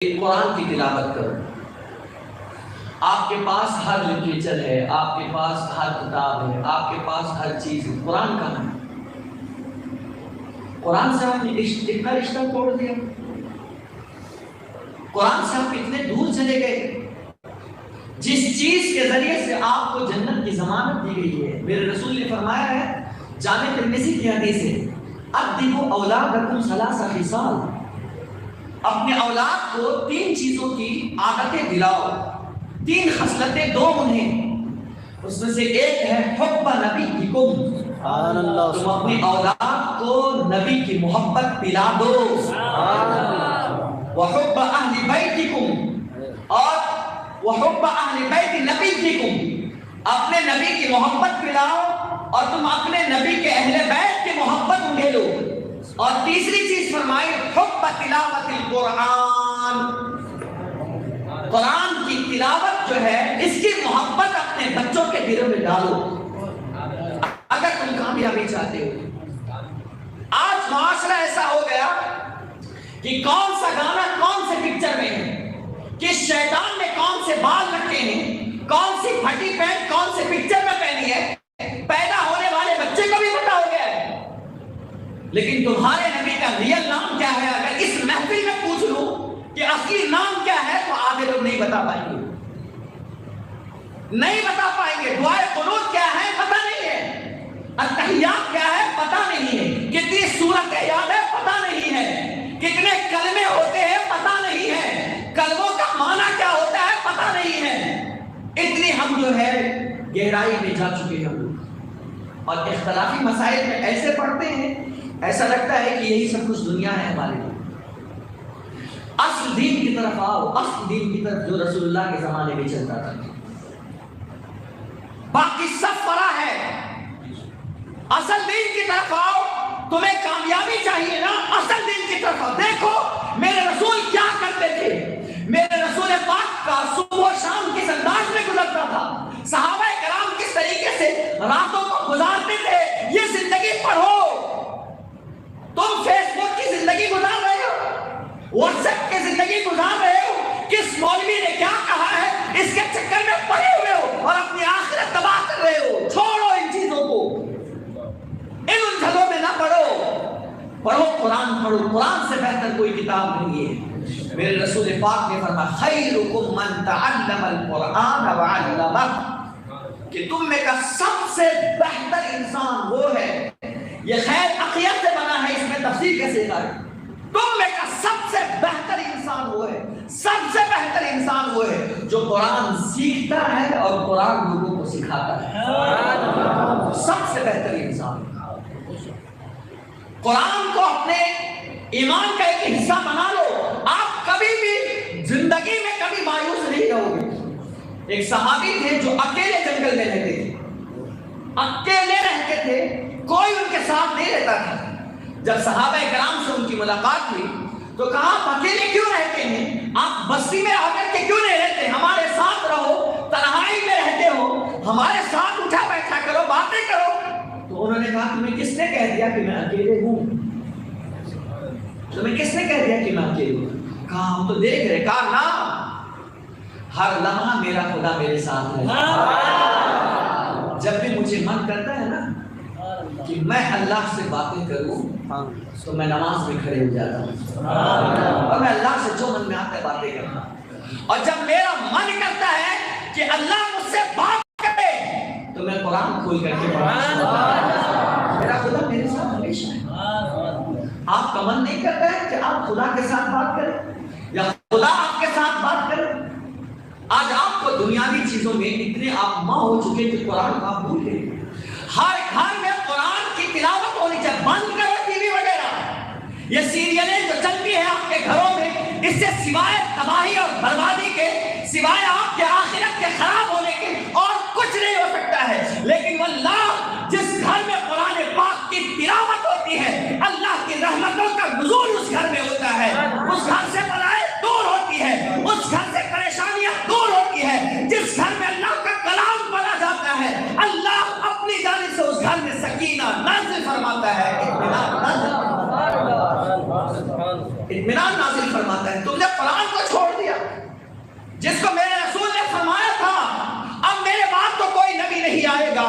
قرآن کی تلاوت کرو۔ آپ کے پاس ہر لٹریچر ہے، آپ کے پاس ہر کتاب ہے، آپ کے پاس ہر چیز ہے، قرآن کہاں ہے؟ قرآن سے آپ نے اتنا رشتہ توڑ دیا، قرآن سے آپ اتنے دور چلے گئے۔ جس چیز کے ذریعے سے آپ کو جنت کی ضمانت دی گئی ہے، میرے رسول نے فرمایا ہے، جامع ترمذی کی حدیث ہے، ادبوا اولادکم ثلاث خصال، اپنے اولاد کو 3 چیزوں کی عادتیں دلاؤ، 3 خصلتیں دو انہیں، اس میں سے ایک ہے حب نبیکم، تم اپنی اولاد کو نبی کی محبت پلا دو، وحب اہل بیتکم، اور وحب اہل بیت نبیکم، اپنے نبی کی محبت پلاؤ اور تم اپنے نبی کے اہل بیت کی محبت انہیں لو۔ اور تیسری چیز فرمائی حب تلاوت القرآن، قرآن کی تلاوت جو ہے اس کی محبت اپنے بچوں کے دلوں میں ڈالو اگر تم کامیابی چاہتے ہو۔ آج معاشرہ ایسا ہو گیا کہ کون سا گانا کون سے پکچر میں ہے، کس شیطان نے کون سے بال رکھے ہیں، کون سی پھٹی پینٹ کون سے پکچر میں پہنی ہے، پیدا ہونے والے بچے کو بھی پتا ہو گیا ہے، لیکن تمہارے نبی کا ریئل نام کیا ہے اگر اس محفل میں پوچھ لوں کہ اصلی نام کیا ہے تو آدھے لوگ نہیں بتا پائیں گے، نہیں بتا پائیں گے۔ دعائے قنوت کیا ہے پتہ نہیں ہے، التحیات کیا ہے پتہ نہیں ہے، کتنی سورتیں یاد ہے پتہ نہیں ہے، کتنے کلمے ہوتے ہیں پتہ نہیں ہے، کلموں کا معنی کیا ہوتا ہے پتہ نہیں ہے۔ اتنی ہم جو ہے گہرائی میں جا چکے ہیں اور اختلافی مسائل میں ایسے پڑھتے ہیں ایسا لگتا ہے کہ یہی سب کچھ دنیا ہے ہمارے لیے۔ اصل دین کی طرف آؤ، اصل دین کی طرف جو رسول اللہ کے زمانے میں چلتا تھا، باقی سب فرا ہے، اصل دین کی طرف آؤ۔ تمہیں کامیابی چاہیے نا، اصل دین کی طرف آؤ۔ دیکھو میرے رسول کیا کرتے تھے، میرے رسول پاک کا صبح و شام کس انداز میں گزرتا تھا، صحابہ کرام کس طریقے سے راتوں کو گزارتے تھے، یہ زندگی پڑھو۔ تم فیس بک کی زندگی گزار رہے ہو، واٹس ایپ کی زندگی گزار رہے ہو، کس مولوی نے کیا کہا ہے اس کے چکر میں پڑے ہوئے ہو اور اپنی آخرت تباہ کر رہے ہو۔ چھوڑو ان چیزوں کو، ان الجھنوں میں نہ پڑھو، پڑھو قرآن، پڑھو قرآن سے بہتر کوئی کتاب نہیں ہے۔ میرے رسول پاک نے فرمایا خیرکم من تعلم القرآن وعلمہ، کہ تم میں کا سب سے بہتر انسان وہ ہے، یہ خیر عقیدت سے بنا ہے، اس میں تفسیر کیسے ہے، تم میں کا سب سے بہتر انسان وہ ہے، سب سے بہتر انسان وہ ہے جو قرآن سیکھتا ہے اور قرآن لوگوں کو سکھاتا ہے۔ سب سے بہتر انسان قرآن کو اپنے ایمان کا ایک حصہ بنا لو، آپ کبھی بھی زندگی میں کبھی مایوس نہیں رہو گے۔ ایک صحابی تھے جو اکیلے جنگل میں رہتے تھے، اکیلے رہتے تھے، کوئی ان کے ساتھ نہیں رہتا تھا۔ جب صحابہ کرام سے ان کی ملاقات ہوئی تو کہا آپ اکیلے کیوں رہتے ہیں، آپ بستی میں آ کر کے کیوں نہیں رہتے، ہمارے ساتھ رہو، تنہائی میں رہتے ہو، ہمارے ساتھ اٹھا بیٹھا کرو، باتیں کرو۔ تو انہوں نے کہا تمہیں کس نے کہہ دیا کہ میں اکیلے ہوں، تمہیں کس نے کہہ دیا کہ میں اکیلے ہوں؟ کہا ہم تو دیکھ رہے۔ کہا نا، ہر لمحہ میرا خدا میرے ساتھ ہے، جب بھی مجھے من کرتا ہے نا کہ میں اللہ سے باتیں کروں تو میں نماز میں کھڑے ہو جاتا ہوں اور میں اللہ سے جو من میں آتا ہے باتیں کرتا ہوں، اور جب میرا من کرتا ہے کہ اللہ مجھ سے بات کرے تو میں قرآن کھول کر کے پڑھتا، میرا خدا میرے ساتھ ہمیشہ ہے۔ آپ کا من نہیں کرتا ہے کہ آپ خدا کے ساتھ بات کریں یا خدا آپ کے ساتھ بات کرے؟ آج آپ کو دنیاوی چیزوں میں اتنے آپ ماں ہو چکے کہ قرآن کو آپ بھول گئے۔ ہر گھر میں قرآن کی تلاوت ہونی چاہیے، بند کرو ٹی وی وغیرہ، یہ سیریلیں جو چلتی ہیں آپ کے گھروں میں، اس سے سوائے تباہی اور بربادی کے، سوائے آپ کے آخرت کے خراب ہونے کے اور کچھ نہیں ہو سکتا ہے۔ لیکن واللہ جس گھر میں قرآن پاک کی تلاوت ہوتی ہے، اللہ کی رحمتوں کا نزول اس گھر میں ہوتا ہے، اس گھر سے بلائیں دور ہوتی ہے، اس گھر سے پریشانیاں دور ہوتی ہے۔ جس گھر میں اللہ کا کلام پڑھا جاتا ہے، اللہ اپنی جانب سے اس گھر میں سکینہ نازل فرماتا ہے، اطمینان نازل فرماتا ہے۔ تم جب قرآن کو جس کو میرے رسول نے فرمایا تھا اب میرے بعد تو کوئی نبی نہیں آئے گا،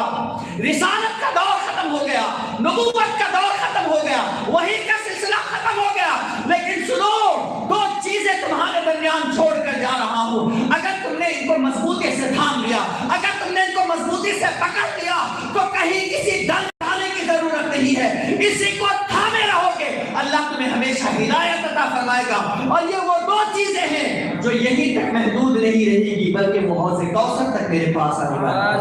رسالت کا دور ختم ہو گیا، نبوت کا دور ختم ہو گیا، وحی کا سلسلہ ختم ہو گیا، لیکن سنو دو چیزیں تمہارے درمیان چھوڑ کر جا رہا ہوں، اگر تم نے ان کو مضبوطی سے تھام لیا، اگر تم نے ان کو مضبوطی سے پکڑ لیا تو کہیں کسی ڈر ڈالنے کی ضرورت نہیں ہے، اسی کو تھامے رہو گے اللہ تمہیں ہمیشہ ہدایت عطا فرمائے گا۔ اور یہ وہ دو چیزیں ہیں جو یہی تک محدود نہیں رہے گی بلکہ وہ حوض کوثر تک میرے پاس آنے والا ہے،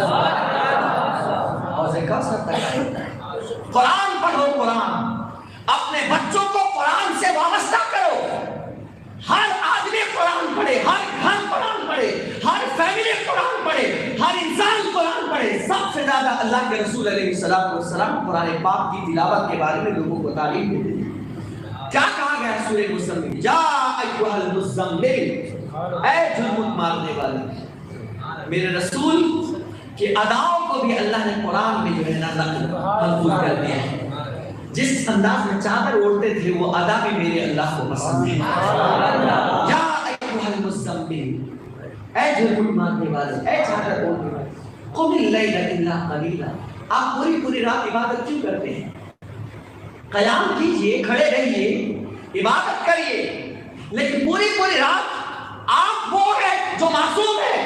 حوض کوثر تک۔ قرآن پڑھو، قرآن اپنے بچوں کو قرآن سے وابستہ کرو، ہر آدمی قرآن پڑھے، ہر گھر قرآن پڑھے، ہر فیملی قرآن پڑھے، ہر انسان قرآن پڑھے۔ سب سے زیادہ اللہ کے رسول علیہ السلام قرآن پاک کی تلاوت کے بارے میں لوگوں کو تعلیم دیتے ہیں۔ کیا کہا گیا سورہ مزمل؟ یا ایھا المزمل، اے جھلمٹ مارنے والے۔ میرے رسول کی اداؤں کو بھی اللہ نے قرآن میں جو ہے نا محفوظ کر دیا ہے، جس انداز میں چادر اوڑھتے تھے وہ ادا بھی میرے اللہ کو پسند ہے۔ یا ایھا المزمل، اے جھلمٹ مارنے والے، اے چادر اوڑھنے والے، قم اللیل الا قلیلا، آپ پوری پوری رات عبادت کیوں کرتے ہیں؟ قیام کیجئے، کھڑے رہیے، عبادت کریے، لیکن پوری پوری رات آپ وہ ہے جو معصوم ہے،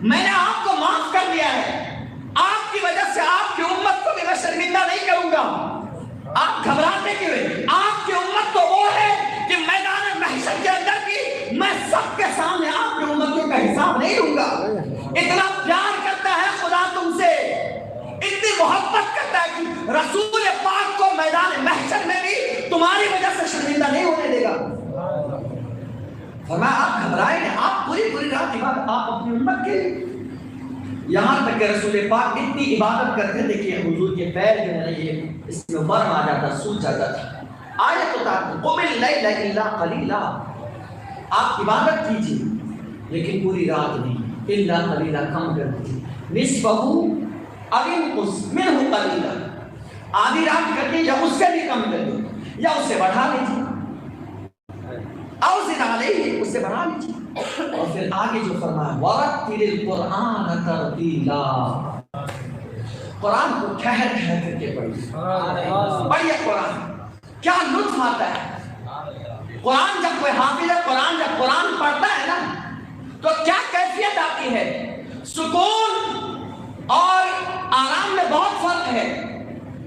میں نے آپ کو معاف کر دیا ہے، آپ کی وجہ سے آپ کی امت کو بھی میں شرمندہ نہیں کروں گا، آپ گھبراتے کیوں ہیں؟ آپ کی امت تو وہ ہے کہ میدان محشر کے اندر بھی میں سب کے سامنے آپ کی امتوں کا حساب نہیں لوں گا۔ اتنا پیار کرتا ہے خدا تم سے، اتنی محبت کرتا ہے کہ رسول پاک کو میدان محشر میں بھی تمہاری وجہ سے شرمندہ نہیں ہونے دے گا۔ فرمایا آپ گھبرائے نہیں، آپ پوری پوری رات عبادت، آپ اپنی امت کے لیے، یہاں تک کہ رسول پاک اتنی عبادت کرتے تھے کہ حضور کے پیر جو ہے نا یہ اس میں ورم آ جاتا، سوج جاتا تھا۔ آیت اتار قم اللیل الا قلیلا، آپ عبادت کیجیے لیکن پوری رات نہیں، الا قلیلا، کم کر دیجیے، نصفہ او انقص منہ قلیلا، آدھی رات کر کے یا اس سے بھی کم کر دو یا اس سے بڑھا لیجیے، او زد علیہ، اس سے بڑھا لیجیے۔ اور پھر آگے جو فرمایا وَرَتِّلِ الْقُرْآنَ تَرْتِيلًا، قرآن کو ٹھہر ٹھہر کر کے پڑھیے، پڑھیے قرآن، کیا لطف آتا ہے قرآن جب کوئی حافظ ہے، قرآن جب قرآن پڑھتا ہے نا تو کیا کیفیت آتی ہے، سکون اور آرام میں بہت فرق ہے۔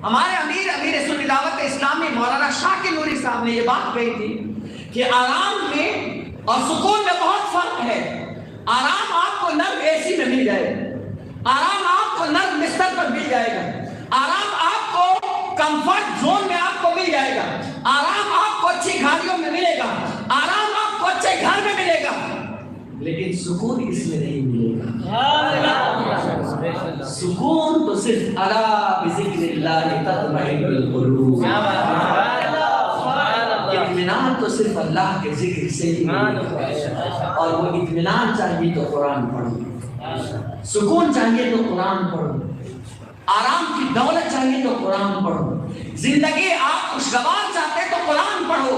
ہمارے امیر سنی دعوت اسلامی مولانا شاکر نوری صاحب نے یہ بات کہی تھی کہ آرام میں اور سکون میں بہت فرق ہے۔ آرام آپ کو نرم اے سی میں مل جائے گا، آرام آپ کو نرم بستر پر مل جائے گا، آرام آپ کو کمفرٹ زون میں آپ کو مل جائے گا، آرام آپ کو اچھی گاڑیوں میں ملے گا، آرام آپ کو اچھے گھر میں ملے گا، لیکن سکون اس میں نہیں ملے گا۔ سکون تو صرف الا بذکر اللہ تطمئن القلوب، اطمینان تو صرف اللہ کے ذکر سے ہی ملے گا، اور وہ اطمینان چاہیے تو قرآن پڑھو، سکون چاہیے تو قرآن پڑھو، آرام کی دولت چاہیے تو قرآن پڑھو، زندگی آپ خوشگوار چاہتے تو قرآن پڑھو،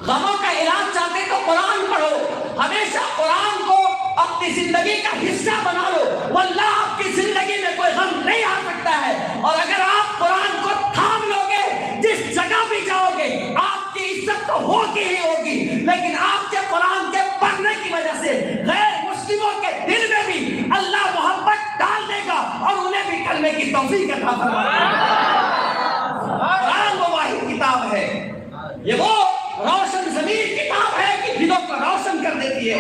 غموں کا علاج چاہتے تو قرآن پڑھو، ہمیشہ قرآن کو اپنی زندگی کا حصہ بنا لو، واللہ آپ کی زندگی میں کوئی غم نہیں آ سکتا ہے۔ اور اگر آپ قرآن کو تھام لو گے، جس جگہ بھی جاؤ گے آپ کی عزت تو ہوگی ہی ہوگی، لیکن آپ کے قرآن کے پڑھنے کی وجہ سے غیر مسلموں کے دل میں بھی اللہ محبت ڈال دے گا اور انہیں بھی کلمے کی توفیق عطا فرمائے گا۔ قرآن وہ واحد کتاب ہے، یہ وہ روشن ضمیر کتاب ہے کہ دلوں کو روشن کر دیتی ہے،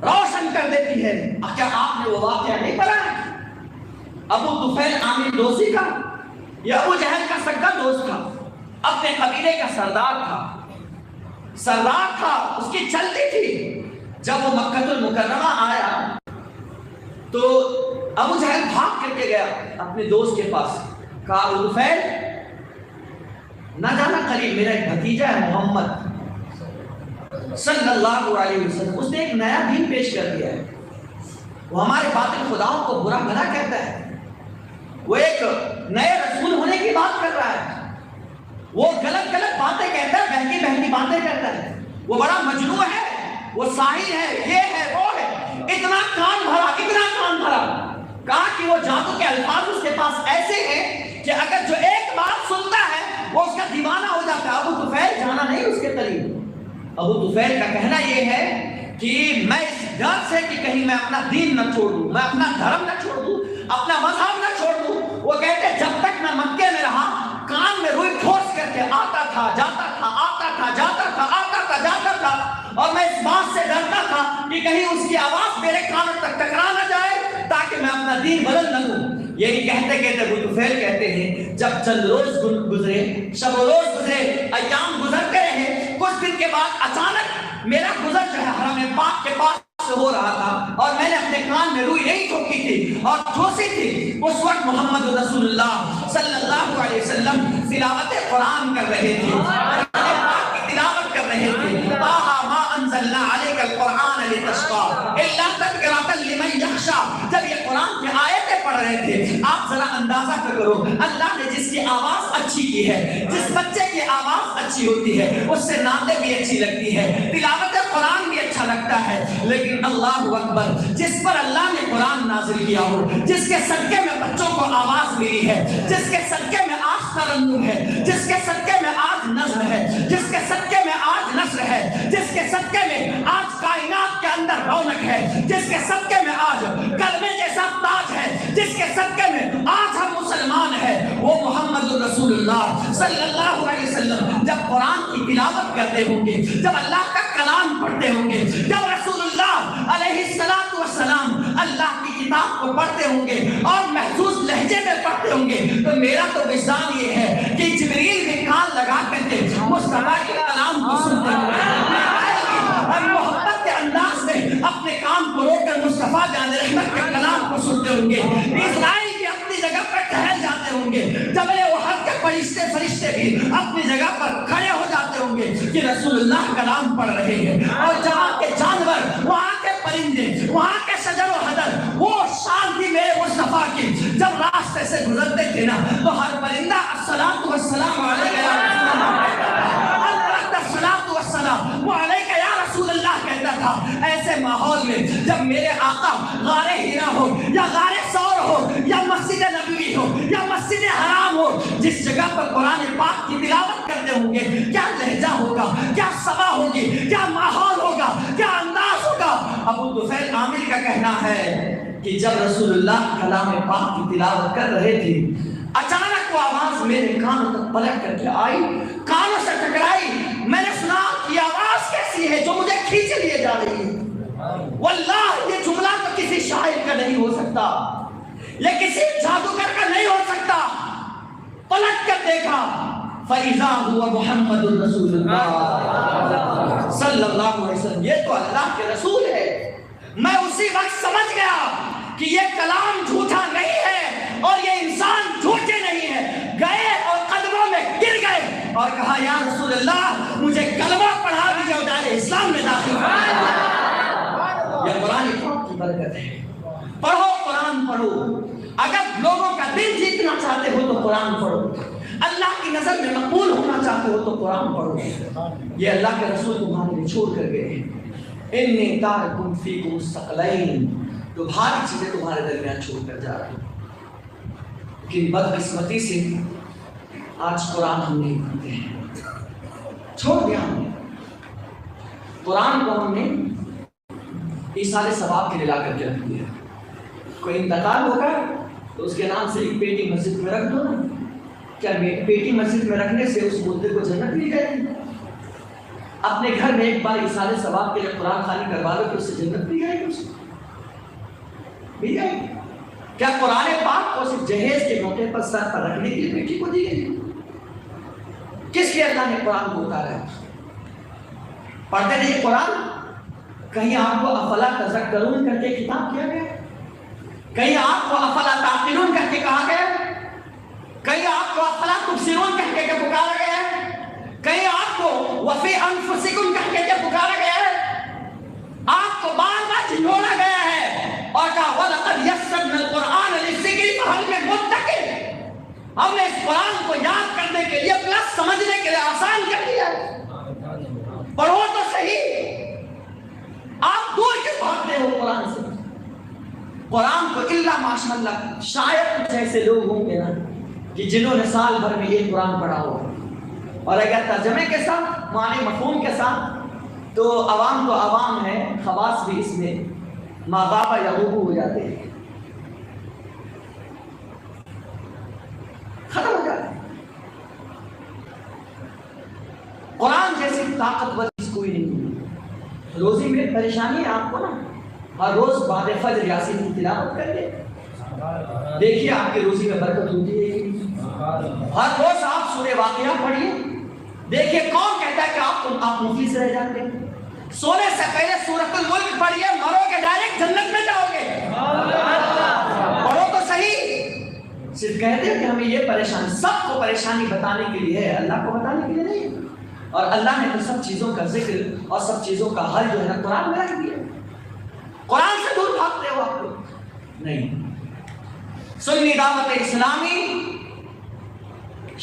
روشن کر دیتی ہے۔ کیا آپ نے وہ واقعہ نہیں پڑھا ہے ابو طفیل عامر دوسی کا؟ یہ ابو جہل کا سگا دوست تھا، اپنے قبیلے کا سردار تھا، اس کی چلتی تھی۔ جب وہ مکہ المکرمہ آیا تو ابو جہل بھاگ کر کے گیا اپنے دوست کے پاس، کہا ابو طفیل نہ جانا قریب میرا ایک بھتیجا ہے محمد صلی اللہ علیہ وسلم، اس نے ایک نیا دین پیش کر دیا ہے، وہ ہمارے باطل خداؤں کو برا بھلا کہتا ہے، وہ ایک نئے رسول ہونے کی بات کر رہا ہے، وہ غلط باتیں کہتا ہے، بہتی باتیں کرتا ہے، وہ بڑا مجنون ہے، وہ ساحر ہے، یہ ہے وہ جادو کے الفاظ اس کے پاس ایسے ہیں کہ اگر جو ایک بات سنتا ہے وہ اس کا دیوانہ ہو جاتا ہے. ابو طفیل جانا نہیں اس کے قریب. ابو طفیل کا کہنا یہ ہے کہ میں اس ڈر سے کہ کہیں میں اپنا دین نہ چھوڑ دوں, میں اپنا دھرم نہ چھوڑ دوں, اپنا مذہب نہ چھوڑ دوں. وہ کہتے جب تک میں مکے میں رہا کان میں روئی ٹھوس کر کے آتا تھا جاتا تھا, آتا تھا جاتا تھا, آتا تھا جاتا تھا, اور میں اس بات سے ڈرتا تھا کہ کہیں اس کی آواز میرے کانوں تک ٹکرا نہ جائے تاکہ میں اپنا دین بدل نہ لوں. یہی کہتے کہتے ابو طفیل کہتے ہیں جب چند روز گزرے, شب و روز گزرے, ایام گزرتے رہے, کچھ دن کے بعد اچانک میرا گزر جو ہے حرم پاک کے پاس سے ہو رہا تھا اور میں نے اپنے کان میں روئی نہیں ٹھوکی تھی اور ٹھوسی تھی. اس وقت محمد رسول اللہ صلی اللہ علیہ وسلم تلاوت قرآن کر رہے تھے, پاک کی تلاوت کر رہے تھے. ما انزلنا علیک القرآن لتشقى الا تذکرۃ لمن یخشى. جب یہ قرآن کی آیتیں پڑھ رہے تھے آپ ذرا اندازہ کرو, اللہ نے جس کی آواز اچھی کی ہے, جس بچے کی آواز اچھی ہوتی ہے اس سے نعتیں بھی اچھی لگتی ہے, تلاوت قرآن بھی اچھا لگتا ہے. لیکن اللہ اکبر, جس پر اللہ نے قرآن نازل کیا ہو, جس کے صدقے میں بچوں کو آواز ملی ہے, جس کے صدقے میں آج ترنم ہے, جس کے صدقے میں آج نظم ہے, جس کے صدقے میں آج نثر ہے, جس کے صدقے میں آج کائنات کے اندر رونق ہے, جس کے صدقے میں آج کلمے جیسا تاج ہے, جس کے صدقے میں آج ہم مسلمان ہیں, وہ محمد رسول اللہ صلی اللہ علیہ وسلم جب قرآن کی تلاوت کرتے ہوں گے, جب اللہ کا کلام پڑھتے ہوں گے, جب رسول اللہ علیہ السلام اللہ کی کتاب کو پڑھتے ہوں گے اور محفوظ لہجے میں پڑھتے ہوں گے, تو میرا تو وجدان یہ ہے کہ جبریل بھی کان لگا کر کے مصطفیٰ کے کلام کو سنتے ہوں گے اور محبت کے انداز میں اپنے کام کو روک کر مصطفیٰ جان رحمت کے کلام کو سنتے ہوں گے. اسرائیل بھی اپنی جگہ پر ٹہل جاتے ہوں گے, جبل احد کے فرشتے بھی اپنی جگہ پر کھڑے ہو جاتے ہوں گے کہ رسول اللہ کلام پڑھ رہے ہیں. اور جہاں کے جانور, وہاں کے پرندے, وہاں کے شجر و حجر, وہ شان تھی میرے مصطفیٰ کی. جب راستے سے گزرتے تھے نا تو ہر پرندہ الصلاۃ والسلام علیک یا رسول اللہ, الصلاۃ والسلام علیک یا رسول اللہ کہتا تھا. ایسے ماحول میں جب میرے آقا غار ہیرا ہو یا غار ثور ہو یا مسجد نبوی ہو یا مسجد حرام ہو, جس جگہ پر قرآن پاک کی تلاوت کرتے ہوں گے, کیا لہجہ ہوگا, کیا سبا ہوگی, کیا ماحول ہوگا, کیا انداز ہوگا. ابو طفیل عامر کا کہنا ہے کہ جب رسول اللہ کلام پاک کی تلاوت کر رہے تھے اچانک وہ آواز میرے کانوں تک پلٹ کر کے آئی, کانوں سے ٹکرائی. میں نے سنا کہ آواز کیسی ہے جو مجھے کھینچ لیے جا رہی ہے. واللہ یہ جملہ تو کسی شاعر کا نہیں ہو سکتا, یہ کسی جادوگر کا نہیں ہو سکتا. پلٹ کر دیکھا فَإِذَا هُوَ مُحَمَّدٌ رَسُولُ اللَّهِ صلی اللہ علیہ وسلم, یہ تو اللہ کے رسول ہے. میں اسی وقت سمجھ گیا کہ یہ کلام جھوٹا نہیں ہے اور یہ انسان جھوٹے نہیں ہے. گئے اور قدموں میں گر گئے اور کہا یا رسول اللہ مجھے کلمہ پڑھا دیجیے اور دار اسلام میں داخل کر. یہ قرآن پاک کی برکت ہے. پڑھو, قرآن پڑھو. اگر لوگوں کا دل جیتنا چاہتے ہو تو قرآن پڑھو, اللہ کی نظر میں مقبول ہونا چاہتے ہو تو قرآن پڑھو. یہ اللہ کے رسول تمہارے لیے چھوڑ کر گئے. انی تارکم فیکم الثقلین, تو بھاری چیزیں تمہارے درمیان چھوڑ کر جا رہی. لیکن بدقسمتی سے آج قرآن ہم نہیں پڑھتے ہیں, چھوڑ دیا ہم نے. قرآن کو ہم نے ایصال ثواب کے لیے لا کر کے رکھ دیا. کوئی انتقال ہوگا تو اس کے نام سے ایک پیٹی مسجد میں رکھ دو نا. کیا پیٹی مسجد میں رکھنے سے اس مردے کو جنت مل جائے گی؟ اپنے گھر میں ایک بار ایصال ثواب کے لیے قرآن خوانی کروا دو تو اس سے جنت مل جائے گی, اس کو مل جائے گی. کیا قرآن پاک کو صرف جہیز کے موقع پر سر پر رکھنے کے لیے بیٹی کو دی گئی؟ کس لیے اللہ نے قرآن کو اتارا ہے؟ پڑھتے نہیں قرآن. کہیں آپ کو افلا تذکرون کر کے خطاب کیا گیا, کہیں آپ کو افلا تعقلون کر کے کہا گیا, کہیں آپ کو افلا تبصرون کر کے پکارا گیا ہے, کہیں آپ کو وفی انفسکم کر کے پکارا گیا ہے. آپ کو بار بار جھنجھوڑا گیا ہے اور کہا وَلَقَدْ يَسَّرْنَا الْقُرْآنَ لِلذِّكْرِ فَهَلْ مِن مُدَّكِرٍ. ہم نے اس قرآن کو یاد کرنے کے لیے پلس سمجھنے کے لیے آسان کر دیا ہے. پڑھو تو صحیح, آپ دور کیوں بھاگتے ہو قرآن سے؟ قرآن کو الا ماشاء اللہ شاید کچھ ایسے لوگ ہوں گے نا کہ جنہوں نے سال بھر میں یہ قرآن پڑھا ہو، اور اگر ترجمے کے ساتھ معنی مفہوم کے ساتھ تو عوام تو عوام ہے، خواص بھی اس میں ماں باپ یا ہو جاتے ہیں، ختم ہو جاتے ہیں۔ قرآن جیسی طاقتور چیز کوئی نہیں۔ روزی میں پریشانی ہے آپ کو نا، ہر روز بعد فجر یاسین کی تلاوت کریے، دیکھیے آپ کی روزی میں برکت ہوتی ہے۔ ہر روز آپ سورہ واقعہ پڑھیے، دیکھیے کون کہتا ہے کہ آپ مفلس رہ جاتے ہیں۔ سونے سے پہلے سورۃ الملک پڑھیے، مرو گے ڈائریکٹ جنت میں جاؤ گے۔ پڑھو تو صحیح، صرف کہتے ہیں کہ ہمیں یہ پریشانی، سب کو پریشانی بتانے کے لیے ہے، اللہ کو بتانے کے لیے نہیں۔ اور اللہ نے تو سب چیزوں کا ذکر اور سب چیزوں کا حل جو ہے نا قرآن میں رکھ دیا۔ قرآن سے دور بھاگتے ہو آپ لوگ نہیں۔ سنی دعوت اسلامی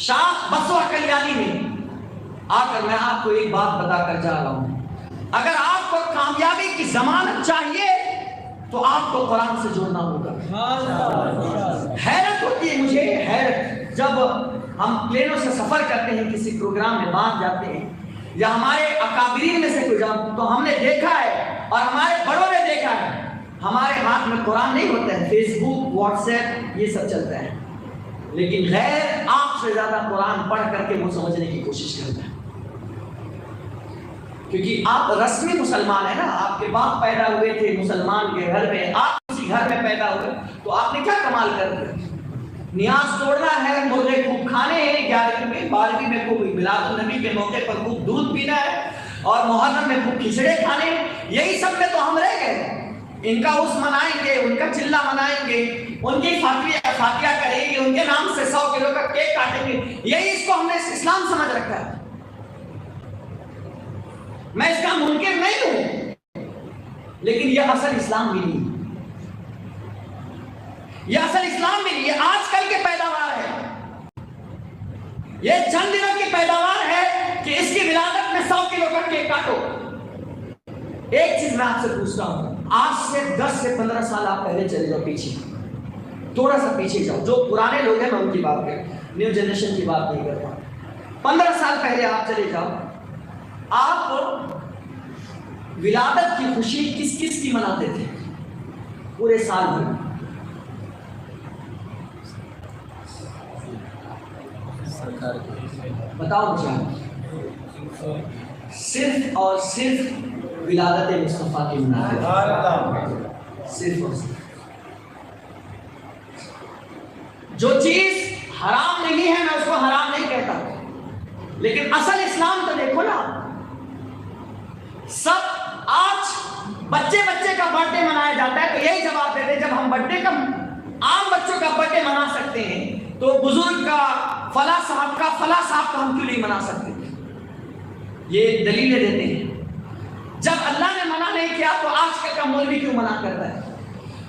شاہ بسوا کلیانی میں آ کر میں آپ کو ایک بات بتا کر جا رہا ہوں، اگر آپ کو کامیابی کی ضمانت چاہیے تو آپ کو قرآن سے جڑنا ہوگا۔ حیرت ہوتی ہے مجھے، حیرت جب ہم پلینوں سے سفر کرتے ہیں، کسی پروگرام میں باہر جاتے ہیں یا ہمارے اکابرین میں سے کوئی جاتے تو ہم نے دیکھا ہے اور ہمارے بڑوں نے دیکھا ہے، ہمارے ہاتھ میں قرآن نہیں ہوتا ہے، فیس بک واٹس ایپ یہ سب چلتا ہے، لیکن غیر آپ سے زیادہ قرآن پڑھ کر کے وہ سمجھنے کی کوشش کرتا ہے، کیونکہ آپ رسمی مسلمان ہیں نا، آپ کے باپ پیدا ہوئے تھے مسلمان کے گھر میں، آپ اسی گھر میں پیدا ہوئے تو آپ نے کیا کمال کر دیا؟ نیاز توڑنا ہے، مرغے خوب کھانے ہیں، 11ویں میں 12ویں میں خوب میلاد النبی کے موقع پر خوب دودھ پینا ہے، اور محرم میں خوب کھچڑے کھانے، یہی سب میں تو ہم رہ گئے۔ ان کا اس منائیں گے، ان کا چلہ منائیں گے، ان کی فاتحہ کریں گے، ان کے نام سے 100 کلو کا کیک کاٹیں گے، یہی اس کو ہم نے اسلام سمجھ رکھا ہے۔ میں اس کا منکر نہیں ہوں، لیکن یہ اصل اسلام بھی نہیں، یہ اصل اسلام بھی نہیں، یہ آج کل کے پیداوار ہے، یہ چند دنوں کی پیداوار ہے کہ اس کی ولادت میں 100 کلو کا کیک کاٹو۔ ایک چیز میں آپ سے پوچھتا ہوں، آج سے 10 سے 15 سال آپ پہلے چلے جاؤ پیچھے، تھوڑا سا پیچھے جاؤ، جو پرانے لوگ ہیں میں ان کی بات کر، نیو جنریشن کی بات نہیں کرتا، 15 سال پہلے آپ چلے جاؤ، آپ ولادت کی خوشی کس کس کی مناتے تھے پورے سال میں؟ بتاؤ مجھے، صرف اور صرف ولادت مصطفیٰ کی مناتے تھے، صرف اور صرف۔ جو چیز حرام نہیں ہے میں اس کو حرام نہیں کہتا، لیکن اصل اسلام تو دیکھو نا، سب آج بچے کا برتھ ڈے منایا جاتا ہے تو یہی جواب دیتے ہیں، جب ہم برتھ ڈے کا عام بچوں کا برتھ ڈے منا سکتے ہیں تو بزرگ کا فلاں صاحب کا ہم کیوں نہیں منا سکتے؟ یہ دلیلیں دیتے ہیں۔ جب اللہ نے منع نہیں کیا تو آج کل کا مولوی کیوں منع کرتا ہے؟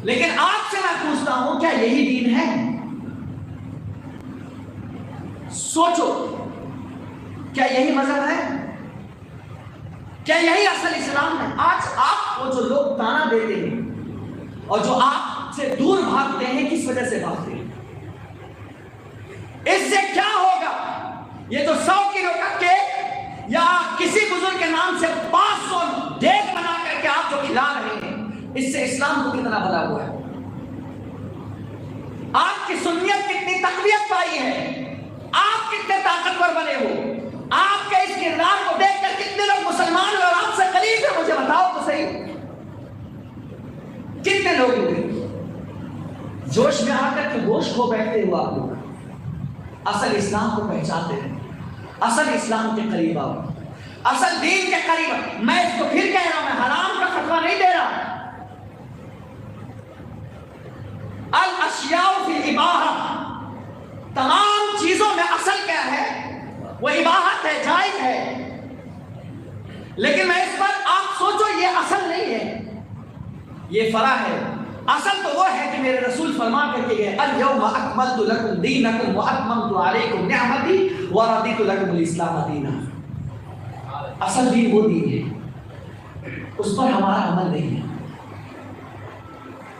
لیکن آپ سے میں پوچھتا ہوں، کیا یہی دین ہے؟ سوچو، کیا یہی مذہب ہے؟ کیا یہی اصل اسلام ہے؟ آج آپ کو جو لوگ تانا دیتے ہیں اور جو آپ سے دور بھاگتے ہیں، کس وجہ سے بھاگتے ہیں؟ اس سے کیا ہوگا؟ یہ تو 100 کلو کا کیک یا کسی بزرگ کے نام سے 500 دیگ بنا کر کے آپ جو کھلا رہے ہیں، اس سے اسلام کو کتنا بھلا ہوا ہے؟ آپ کی سنیت کتنی تقویت پائی ہے؟ آپ کتنے طاقتور بنے ہو؟ آپ کے اس کردار کو دیکھ کر کتنے لوگ مسلمان ہوئے اور آپ سے قریب ہے؟ مجھے بتاؤ تو صحیح، کتنے لوگ ہوئے؟ جوش میں آ کر کے گوشت کھو بیٹھتے ہو آپ لوگ، اصل اسلام کو پہچانتے ہیں، اصل اسلام کے قریب آؤ، اصل دین کے قریب آؤ۔ میں اس کو پھر کہہ رہا ہوں، میں حرام کا فتویٰ نہیں دے رہا۔ الاشیاء فی الاباحہ، تمام چیزوں میں اصل کیا ہے؟ وہ اباحت ہے، جائز ہے، لیکن میں اس پر آپ سوچو یہ اصل نہیں ہے، یہ فرع ہے۔ اصل تو وہ ہے کہ میرے رسول فرما کر کے گئے، الیوم اکملت لکم دینکم واتممت علیکم نعمتی ورضیت لکم الاسلام دینا۔ اصل دین وہ دین ہے، اس پر ہمارا عمل نہیں ہے،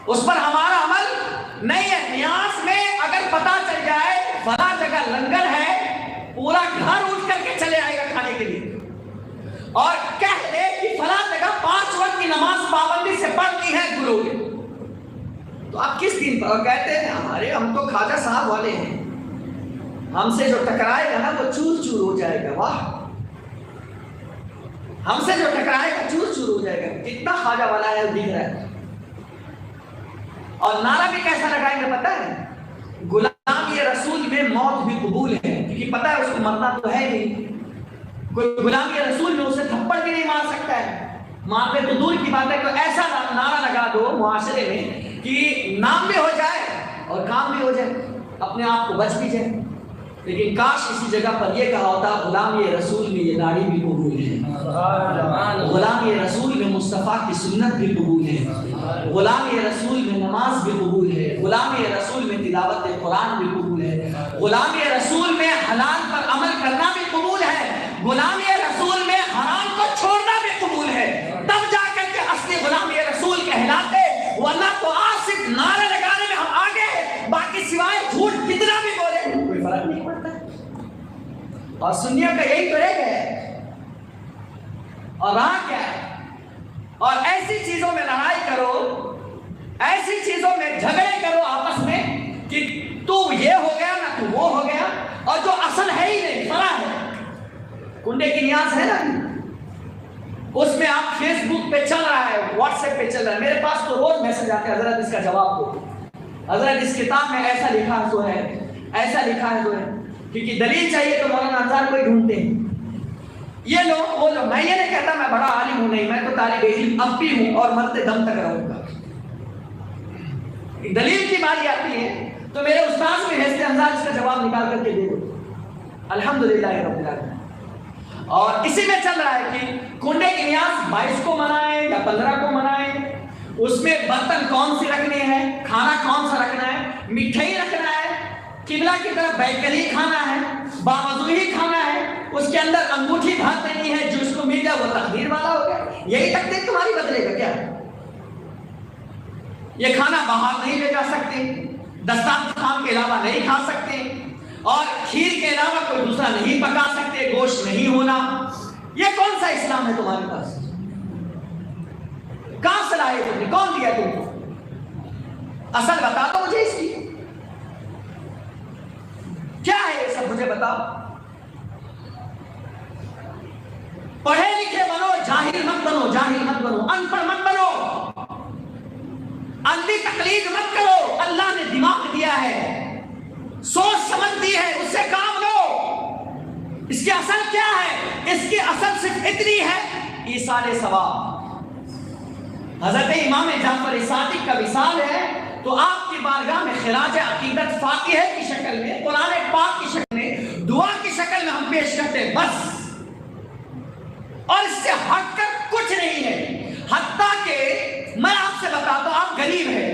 اس پر ہمارا عمل نہیں ہے. نیاز میں اگر پتا چل جائے فلاں جگہ لنگر ہے، پورا گھر اٹھ کر کے چلے آئے گا کھانے کے لیے، اور کہہ دے کہ فلاں جگہ 5 وقت کی نماز پابندی سے پڑھنی ہے گرو نے، تو آپ کس دین پر؟ اور کہتے ہیں ہم تو خواجہ صاحب والے ہیں، ہم سے جو ٹکرائے گا نا وہ چور چور ہو جائے گا. واہ، ہم سے جو ٹکرائے گا چور چور ہو جائے گا. کتنا خواجہ والا ہے دکھ رہا ہے. اور نعرہ بھی کیسا لگائیں گے پتہ ہے؟ غلامی رسول میں موت بھی قبول ہے، کیونکہ پتہ ہے اس کو مرنا تو ہے نہیں. کوئی غلامی رسول میں اسے تھپڑ بھی نہیں مار سکتا ہے. مارتے تو دور کی بات ہے. تو ایسا نعرہ لگا دو معاشرے میں کہ نام بھی ہو جائے اور کام بھی ہو جائے، اپنے آپ کو بچ بھی جائے. لیکن کاش اسی جگہ پر یہ کہا ہوتا غلامی رسول میں یہ داڑھی بھی قبول ہے، غلامی رسول میں مصطفیٰ کی سنت بھی قبول ہے، غلامی رسول میں نماز بھی قبول ہے، غلامی رسول میں تلاوت قرآن بھی قبول ہے، غلامی رسول میں حلال پر عمل کرنا بھی قبول ہے، غلامی رسول میں حرام کو چھوڑنا بھی قبول ہے. تب جا کر کے اصلی غلامی رسول کہلاتے. ورنہ تو صرف نعرے لگانے میں ہم آگے ہیں، باقی سوائے جھوٹ کتنا بھی بولے کوئی فرق نہیں پڑتا. اور سنیوں کا یہی تو رہ گیا ہے. اور رہا کیا ہے؟ اور ایسی چیزوں میں لڑائی کرو، ایسی چیزوں میں جھگڑے کرو آپس میں کہ تو یہ ہو گیا نہ تو وہ ہو گیا، اور جو اصل ہے ہی نہیں فرا ہے. کنڈے کی نیاز ہے نا، اس میں آپ فیس بک پہ چل رہا ہے، واٹس ایپ پہ چل رہا ہے. میرے پاس تو روز میسج آتے ہیں، حضرت اس کا جواب دو، حضرت اس کتاب میں ایسا لکھا ہے تو ہے، ایسا لکھا ہے تو ہے. کیونکہ دلیل چاہیے تو مولانا انصار کو ہی ڈھونڈتے ہیں. یہ لوگ وہ لوگ، میں یہ نہیں کہتا میں بڑا عالم ہوں، نہیں، میں تو طالب علم اب بھی ہوں اور مرتے دم تک رہوں گا. دلیل کی باری آتی ہے تو میرے استاذ بھی بھیجتے ہیں، انصار اس کا جواب نکال کر کے دے دو. الحمدللہ رب العالمین. اور اسی میں چل رہا ہے کہ کنڈے کی نیاز 22 کو منائیں یا 15 کو منائیں، اس میں برتن کون سی رکھنے ہیں، کھانا کون سا رکھنا ہے، مٹھائی رکھنا ہے، قبلہ کی طرف بیٹھ کر ہی کھانا ہے، باوضو ہی کھانا ہے، اس کے اندر انگوٹھی بھر دینی ہے، جو اس کو مل جائے وہ تقدیر والا ہو گیا. یہی تقدیر تمہاری بدلے گا کیا؟ یہ کھانا باہر نہیں لے جا سکتے، دسترخوان کے علاوہ نہیں کھا سکتے، اور کھیر کے علاوہ کوئی دوسرا نہیں پکا سکتے، گوشت نہیں ہونا. یہ کون سا اسلام ہے تمہارے پاس؟ کہاں سے لائے تم نے؟ کون دیا تم کو؟ اصل بتا دو مجھے اس کی کیا ہے. یہ سب مجھے بتاؤ. پڑھے لکھے بنو، جاہل مت بنو، جاہل مت بنو، ان پڑھ مت بنو، اندھی تقلید مت کرو. اللہ نے دماغ دیا ہے، سوچ سمجھ دی ہے، اس سے کام لو. اس کی اصل کیا ہے؟ اس کی اصل صرف اتنی ہے، ایصال ثواب. حضرت امام جعفر صادق کا وصال ہے تو آپ کی بارگاہ میں خراج عقیدت فاتحہ کی شکل میں، قرآن پاک کی شکل میں، دعا کی شکل میں ہم پیش کرتے ہیں بس. اور اس سے ہٹ کر کچھ نہیں ہے. حتیٰ کہ میں آپ سے بتاتا ہوں، آپ غریب ہیں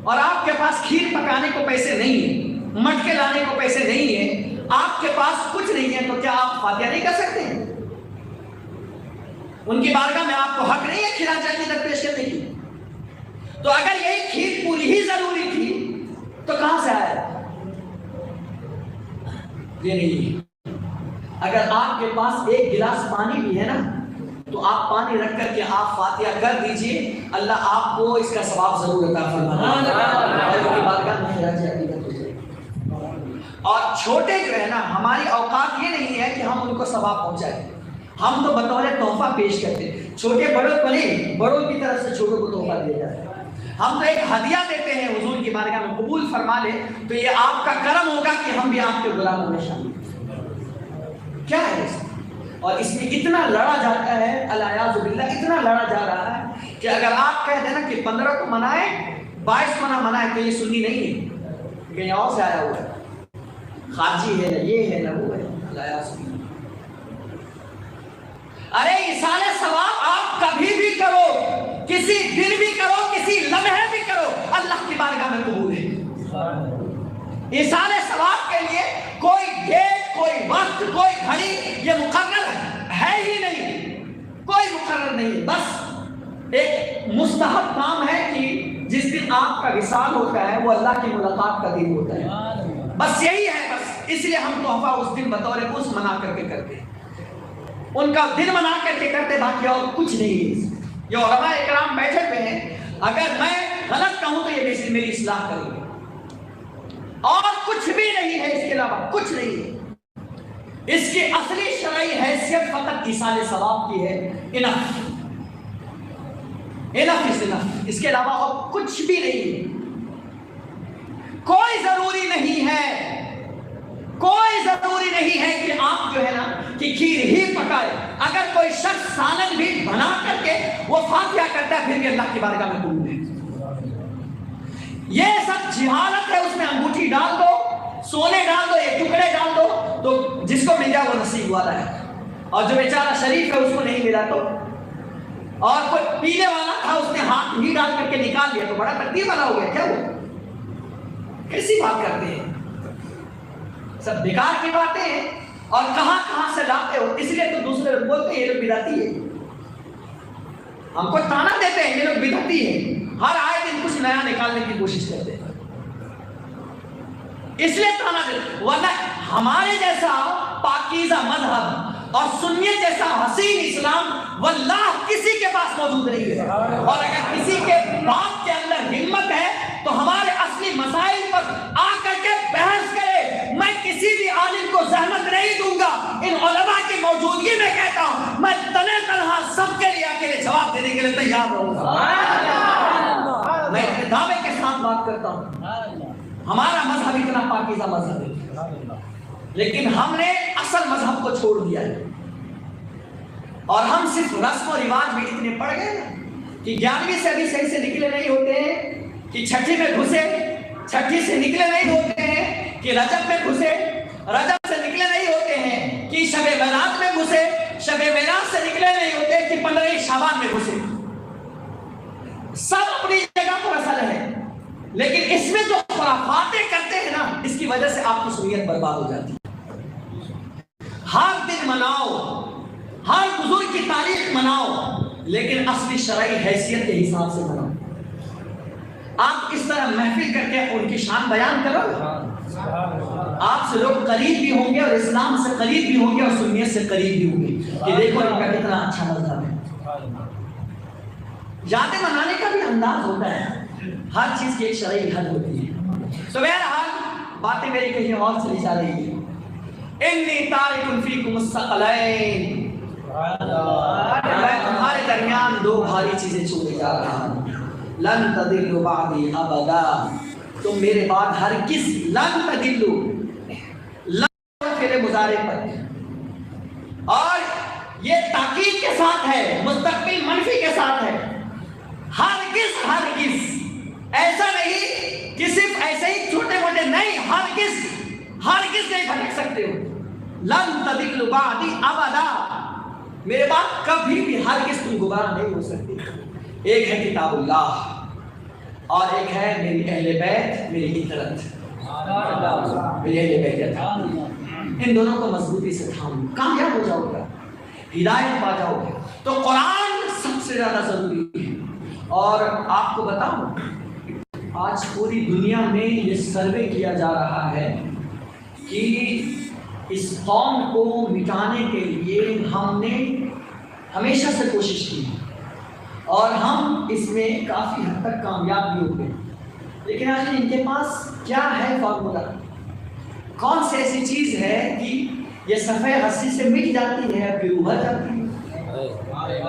اور آپ کے پاس کھیر پکانے کو پیسے نہیں ہیں، مٹکے لانے کو پیسے نہیں ہیں، آپ کے پاس کچھ نہیں ہے، تو کیا آپ فاتحہ نہیں کر سکتے ہیں؟ ان کی بارگاہ میں آپ کو حق نہیں ہے خراج عقیدت پیش کرنے کی؟ تو اگر یہی کھیر پوری ہی ضروری تھی تو کہاں سے آیا؟ یہ نہیں. اگر آپ کے پاس ایک گلاس پانی بھی ہے نا تو آپ پانی رکھ کر کے آپ فاتحہ کر دیجئے، اللہ آپ کو اس کا ثواب ضرور عطا فرمائے. اور چھوٹے جو ہے نا، ہماری اوقات یہ نہیں ہے کہ ہم ان کو ثواب پہنچائیں. ہم تو بطور تحفہ پیش کرتے ہیں. چھوٹے بڑوں کو نہیں، بڑوں کی طرف سے چھوٹوں کو تحفہ دیا جاتا ہے. ہم تو ایک ہدیہ دیتے ہیں، حضور کی بارگاہ میں قبول فرما لے تو یہ آپ کا کرم ہوگا کہ ہم بھی آپ کے غلاموں میں شامل ہیں. کیا ہے اس میں؟ اور اس میں اتنا لڑا جاتا ہے، الیاذ باللہ اتنا لڑا جا رہا ہے کہ اگر آپ کہہ دینا کہ 15 کو منائے، 22 کو نہ منائے تو یہ سنی نہیں ہے، کہیں اور سے آیا ہوا ہے، خارجی ہے، یہ ہے نہ وہ ہے. الیاذ باللہ. ارے ایصال ثواب آپ کبھی بھی کرو، کسی دن بھی کرو، کسی لمحے بھی کرو، اللہ کی بارگاہ میں قبول ہے. ایصال ثواب کے لیے کوئی ڈیٹ، کوئی وقت، کوئی گھڑی یہ مقرر ہے ہی نہیں، کوئی مقرر نہیں. بس ایک مستحب کام ہے کہ جس دن آپ کا وصال ہوتا ہے وہ اللہ کی ملاقات کا دن ہوتا ہے. بس یہی ہے، بس اس لیے ہم تحفہ اس دن بطور اس منا کر کے کرتے ہیں، ان کا دن منا کر کے کرتے، باقی اور کچھ نہیں ہے. یہ علماء اکرام بیٹھے ہوئے ہیں، اگر میں غلط کہوں تو یہ میری اصلاح کریں گے، اور کچھ بھی نہیں ہے اس کے علاوہ، کچھ نہیں ہے. اس کی اصلی شرعی حیثیت فقط ایصال ثواب کی ہے. انف از انف، اس کے علاوہ اور کچھ بھی نہیں ہے. کوئی ضروری نہیں ہے، کوئی ضروری نہیں ہے کہ آپ جو ہے نا کہ کھیر ہی پکائے. اگر کوئی شخص سالن بھی بنا کر کے وہ فاتحہ کرتا ہے پھر بھی اللہ کی بارگاہ میں قبول ہے. یہ سب جہالت ہے. اس میں انگوٹھی ڈال دو، سونے ڈال دو، ایک ٹکڑے ڈال دو، تو جس کو مل جائے وہ نصیب والا ہے، اور جو بیچارہ شریف ہے اس کو نہیں ملا تو، اور کوئی پینے والا تھا اس نے ہاتھ ہی ڈال کر کے نکال لیا تو بڑا تقدیر والا ہو گیا. کیا وہ کیسی بات کرتے ہیں؟ سب بیکار کی باتیں ہیں، اور کہاں کہاں سے لاتے ہو. اس لیے تو دوسرے لوگ بولتے ہیں یہ لوگ بدعتی ہے، ہم کو تانا دیتے ہیں یہ لوگ بدعتی ہیں. ہر آئے دن کچھ نیا نکالنے کی کوشش کرتے ہیں، اس لیے تانا دیتے. ورنہ ہمارے جیسا پاکیزہ مذہب اور سنیت جیسا حسین اسلام واللہ کسی کے پاس موجود نہیں ہے. اور اگر کسی کے باپ کے اندر ہمت ہے تو ہمارے اصلی مسائل پر آ کر کے بحث کرے. میں کسی بھی عالم کو زحمت نہیں دوں گا. ان علماء کی موجودگی میں کہتا ہوں میں تنہ تنہا سب کے لیے اکیلے جواب دینے کے لیے تیار رہوں گا. میں دعوے کے ساتھ بات کرتا ہوں. ہمارا مذہب اتنا پاکیزہ مذہب ہے، لیکن ہم نے اصل مذہب کو چھوڑ دیا ہے، اور ہم صرف رسم و رواج میں اتنے پڑ گئے کہ 11ویں سے ابھی صحیح سے نکلے نہیں ہوتے ہیں، کہ چھٹی میں گھسے، چھٹی سے نکلے نہیں ہوتے ہیں، کہ رجب میں گھسے، رجب سے نکلے نہیں ہوتے ہیں، کہ شب برات میں گھسے، شب برات سے نکلے نہیں ہوتے، کہ 15 شعبان میں گھسے. سب اپنی جگہ پر اصل ہے، لیکن اس میں جو خرافاتیں کرتے ہیں نا اس کی وجہ سے آپ کی سنیت برباد ہو جاتی ہے. ہر دن مناؤ، ہر بزرگ کی تاریخ مناؤ، لیکن اصلی شرعی حیثیت کے حساب سے مناؤ. آپ کس طرح محفل کر کے ان کی شان بیان کرو، آپ سے لوگ قریب بھی ہوں گے، اور اسلام سے قریب بھی ہوں گے، اور سنیت سے قریب بھی ہوں گے کہ دیکھو ان کا کتنا اچھا مذہب ہے. یادیں منانے کا بھی انداز ہوتا ہے، ہر چیز کی ایک شرعی حد ہوتی ہے. تو بہرحال باتیں میری کہیں اور چلی جا رہی ہیں. انی تارک فیکم الثقلین، میں تمہارے درمیان دو بھاری چیزیں چھوڑے جا رہا ہوں. لن تضلوا بعدی ابدا، تم میرے بعد ہرگز لن تضلوا، لن فعل مضارع پر، اور یہ تاکید کے ساتھ ہے، مستقبل منفی کے ساتھ ہے. ہرگز ہرگز، ایسا نہیں کہ صرف ایسے ہی چھوٹے موٹے، نہیں، ہرگز ہرگز نہیں بھٹک سکتے ہو. لن تضلوا بعدی ابدا، میرے بعد کبھی بھی ہرگز تم گمراہ نہیں ہو سکتے. ایک ہے کتاب اللہ، اور ایک ہے میری اہل بیت، میری اطاعت، میری اہل بیت. ان دونوں کو مضبوطی سے تھام، کامیاب ہو جاؤ گے، ہدایت پا جاؤ گے. تو قرآن سب سے زیادہ ضروری ہے. اور آپ کو بتاؤں، آج پوری دنیا میں یہ سروے کیا جا رہا ہے کہ اس قوم کو مٹانے کے لیے ہم نے ہمیشہ سے کوشش کی، اور ہم اس میں کافی حد تک کامیاب بھی ہو گئے. لیکن آج ان کے پاس کیا ہے فارمولا؟ کون سی ایسی چیز ہے کہ یہ صفحہ ہستی سے مٹ جاتی ہے پھر ابھر جاتی ہے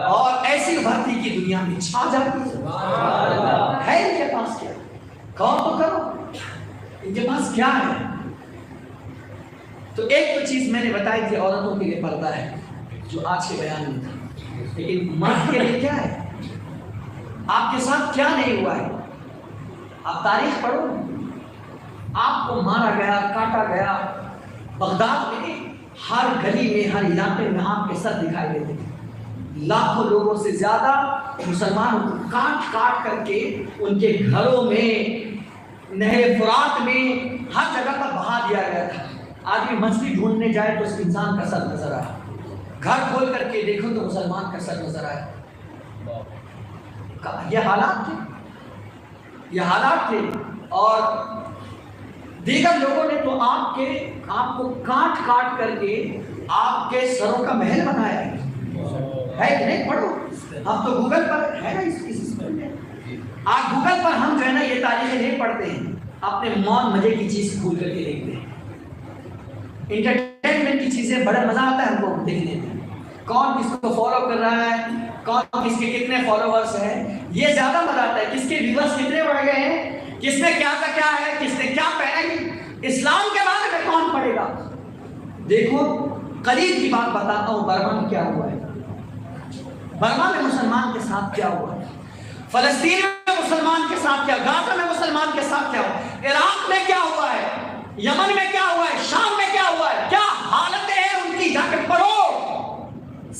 اور ایسی بھرتی کی دنیا میں چھا جاتی ہے ان کے پاس کیا؟ کہو تو کرو، ان کے پاس کیا ہے؟ تو ایک تو چیز میں نے بتائی تھی، عورتوں کے لیے پردہ ہے جو آج کے بیان میں تھا، لیکن مرد کے لیے کیا ہے؟ آپ کے ساتھ کیا نہیں ہوا ہے؟ آپ تاریخ پڑھو، آپ کو مارا گیا، کاٹا گیا. بغداد میں ہر گلی میں، ہر علاقے میں آپ کے سر دکھائی دیتے تھے. لاکھوں لوگوں سے زیادہ مسلمانوں کو کاٹ کاٹ کر کے ان کے گھروں میں، نہر فرات میں، ہر جگہ پر بہا دیا گیا تھا. آدمی مچھلی ڈھونڈنے جائے تو اس انسان کا سر نظر آیا، گھر کھول کر کے دیکھو تو مسلمان کا سر نظر آیا. یہ حالات تھے. یہ حالات تھے، اور دیگر لوگوں نے تو آپ کو کاٹ کاٹ کر کے آپ کے سروں کا محل بنایا ہے کہ نہیں؟ پڑھو، ہم تو گوگل پر ہے نا، اس آپ گوگل پر ہم جو ہے نا یہ تاریخیں نہیں پڑھتے ہیں، اپنے مون مزے کی چیز کھول کر کے دیکھتے ہیں، انٹرٹینمنٹ کی چیزیں بڑا مزہ آتا ہے ہم کو دیکھنے میں، کون کس کو فالو کر رہا ہے، کون کس کے کتنے فالوورز ہیں، یہ زیادہ مزہ آتا ہے، کس کے ویورز کتنے بڑھ گئے ہیں، کس نے کیا کا کیا ہے، کس نے کیا پہنا ہے، اسلام کے بارے میں کون پڑھے گا؟ دیکھو قریب کی بات بتاتا ہوں، برما میں کیا ہوا ہے، برما میں مسلمان کے ساتھ کیا ہوا ہے، فلسطین میں مسلمان کے ساتھ کیا، غزہ میں مسلمان کے ساتھ کیا ہوا، عراق میں کیا ہوا ہے، یمن میں کیا ہوا ہے، شام میں کیا ہوا ہے، کیا حالتیں ہیں ان کی، جا کے پڑھو،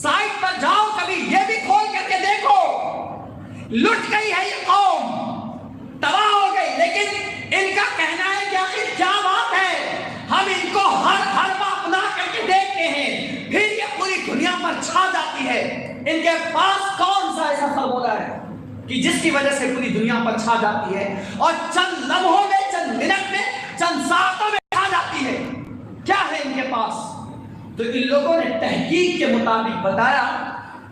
سائٹ پر جاؤ، کبھی یہ بھی کھول کر کے دیکھو، لٹ گئی ہے یہ قوم، تباہ ہو گئی، لیکن ان کا کہنا ہے کہ آخر کیا بات ہے، ہم ان کو ہر بار اپنا کر کے دیکھتے ہیں، پھر یہ پوری دنیا پر چھا جاتی ہے، ان کے پاس کون سا ایسا فرمولا ہے کہ جس کی وجہ سے پوری دنیا پر چھا جاتی ہے، اور چند لمحوں میں، چند منٹ میں، چند ساعتوں میں چھا جاتی ہے، کیا ہے ان کے پاس؟ تو ان لوگوں نے تحقیق کے مطابق بتایا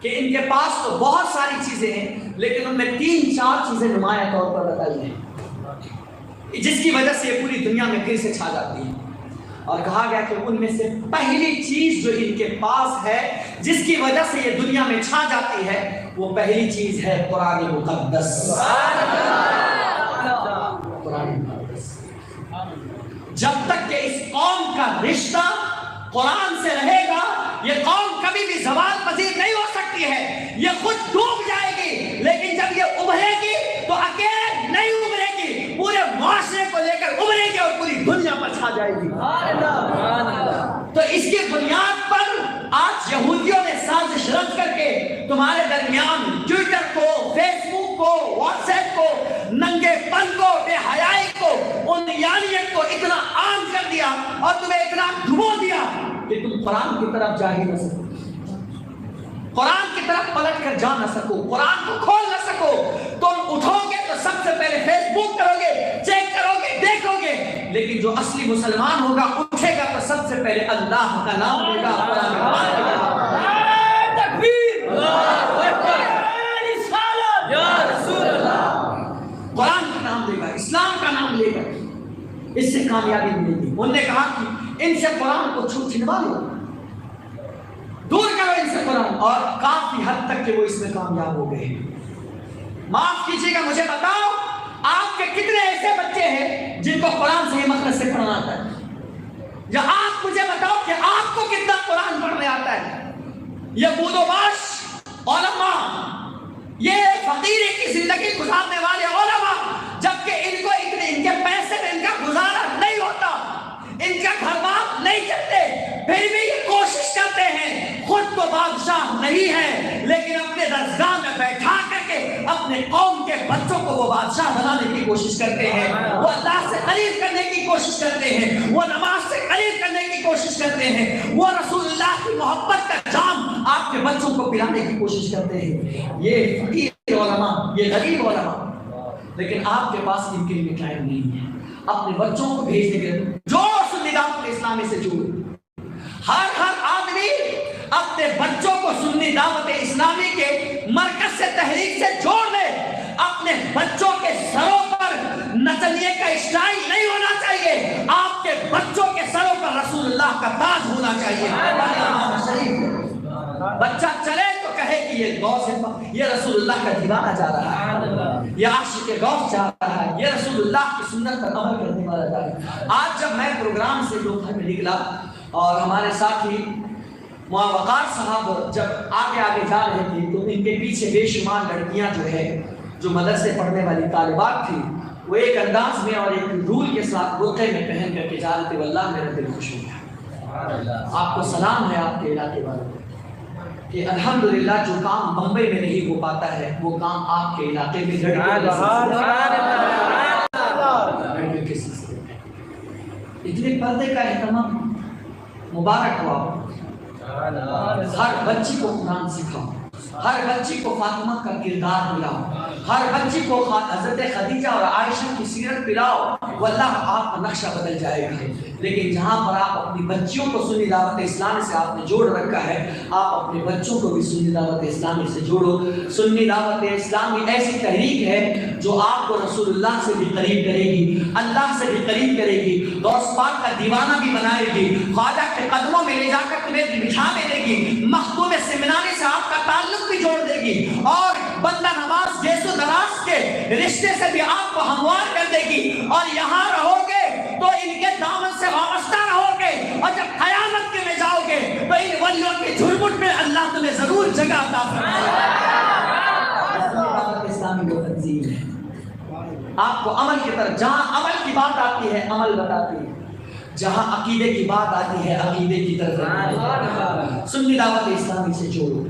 کہ ان کے پاس تو بہت ساری چیزیں ہیں، لیکن ان میں 3-4 چیزیں نمایاں طور پر بتائی ہیں جس کی وجہ سے یہ پوری دنیا میں پھر سے چھا جاتی ہے، اور کہا گیا کہ ان میں سے پہلی چیز جو ان کے پاس ہے جس کی وجہ سے یہ دنیا میں چھا جاتی ہے، وہ پہلی چیز ہے قرآن مقدس۔ قرآن مقدس، جب تک کہ اس قوم کا رشتہ قرآن سے رہے گا، یہ قوم کبھی بھی زوال پذیر نہیں ہو سکتی ہے، یہ خود ڈوب جائے گی، لیکن جب یہ ابھرے گی تو اکیلے نہیں ابھرے گی، پورے معاشرے کو لے کر ابھرے گی اور پوری دنیا پر چھا جائے گی۔ تو اس کی بنیاد پر آج یہودیوں نے سازش رچ کر کے تمہارے درمیان ٹویٹر کو، فیس بک کو، واٹس ایپ کو، ننگے پن کو، بے حیائی کو، انیانیت کو اتنا عام کر دیا اور تمہیں اتنا ڈبو دیا کہ تم قرآن کی طرف جا ہی نہ سکو، قرآن کی طرف پلٹ کر جا نہ سکو، قرآن کو کھول نہ سکو۔ تم اٹھو گے تو سب سے پہلے فیس بک کرو گے، چیک کرو گے، دیکھو گے، لیکن جو اصلی مسلمان ہوگا اٹھے گا تو سب سے پہلے اللہ کا نام لے گا، قرآن کا نام لے گا، تکبیر، قرآن کا نام لے گا، اسلام کا نام لے گا، اس سے کامیابی ملے گی۔ انہوں نے کہا کہ ان سے قرآن کو چھنوا لو، دور کرو ان سے قرآن، اور کافی حد تک کہ وہ اس میں کامیاب ہو گئے۔ معاف کیجیے گا، مجھے بتاؤ آپ کے کتنے ایسے بچے ہیں جن کو قرآن صحیح مخرج سے پڑھنا آتا ہے؟ یا آپ مجھے بتاؤ کہ آپ کو کتنا قرآن پڑھنے آتا ہے؟ یہ بود و باش علماء، یہ فقیری کی زندگی گزارنے والے علماء، جبکہ ان کو ان کے پیسے میں ان کا گزارا نہیں ہوتا، ان کا گھر بار نہیں چلتے، پھر بھی یہ کوشش کرتے ہیں، خود تو بادشاہ نہیں ہے لیکن اپنے درسگاہ میں بیٹھا کر کے اپنے قوم کے بچوں کو وہ بادشاہ بنانے کی کوشش کرتے ہیں، وہ اللہ سے قریب کرنے کی کوشش کرتے ہیں، وہ نماز سے قریب کرنے کی کوشش کرتے ہیں، وہ رسول اللہ کی محبت کا جام آپ کے بچوں کو پلانے کی کوشش کرتے ہیں۔ یہ فقیر علماء، یہ غریب علماء، لیکن آپ کے پاس ان کے لیے ٹائم نہیں ہے اپنے بچوں کو بھیجنے کے لیے۔ جو سنی دعوت اسلامی سے جڑے، ہر آدمی اپنے بچوں کو سنی دعوت اسلامی کے مرکز سے، تحریک سے جوڑ لے۔ اپنے بچوں کے سروں پر نچنیے کا اسٹائل نہیں ہونا چاہیے، آپ کے بچوں کے سروں پر رسول اللہ کا تاج ہونا چاہیے۔ بچہ چلے تو کہے کہ یہ غوث ہے، یہ رسول اللہ کا دیوانہ جا رہا ہے، یہ عاشق غوث جا رہا ہے، یہ رسول اللہ کی سنت پر عمل کرنے والا جا رہا ہے۔ آج جب میں پروگرام سے جو گھر میں نکلا اور ہمارے ساتھی وقار صاحب جب آگے جا رہے تھے تو ان کے پیچھے بے شمار لڑکیاں جو مدرسے پڑھنے والی طالبات تھی، وہ ایک انداز میں اور ایک رول کے ساتھ برقعے میں پہن کر کے جا رہے تھے۔ واللہ میرا دل خوش ہو گیا۔ آپ کو سلام ہے آپ کے علاقے والوں کہ الحمدللہ جو کام بمبئی میں نہیں ہو پاتا ہے وہ کام آپ کے علاقے میں لڑکیوں کے سلسلے میں اتنے پردے کا اہتمام، مبارک ہوا۔ ہر بچی کو قرآن سکھاؤ، ہر بچی کو فاطمہ کا کردار پلاؤ، ہر بچی کو حضرت خدیجہ اور عائشہ کی سیرت پلاؤ، واللہ آپ کا نقشہ بدل جائے گا۔ لیکن جہاں پر آپ اپنی بچیوں کو سنی دعوت اسلامی سے آپ نے جوڑ رکھا ہے، آپ اپنے بچوں کو بھی سنی دعوت اسلامی سے جوڑو۔ سنی دعوت اسلامی ایسی تحریک ہے جو آپ کو رسول اللہ سے بھی قریب کرے گی، اللہ سے بھی قریب کرے گی، غوث پاک کا دیوانہ بھی بنائے گی، خواجہ کے قدموں میں لے جا کر تمہیں بٹھا دے گی، مخدوم سمنانی سے آپ کا تعلق بھی جوڑ دے گی، اور بندہ نواز گیسو دراز کے رشتے سے بھی آپ کو ہموار کر دے گی، اور یہاں رہو گے تو ان کے دامن سے وابستہ رہو گے، اور جب قیامت کے میں جاؤ گے تو ان ولیوں کے جھرمٹ میں اللہ تمہیں ضرور جگہ عطا فرمائے گا۔ اسلامی وہ تنظیم ہے آپ کو عمل کی طرف، جہاں عمل کی بات آتی ہے عمل بتاتی ہے، جہاں عقیدے کی بات آتی ہے عقیدے کی طرف۔ سنی دعوت اسلامی سے جوڑو،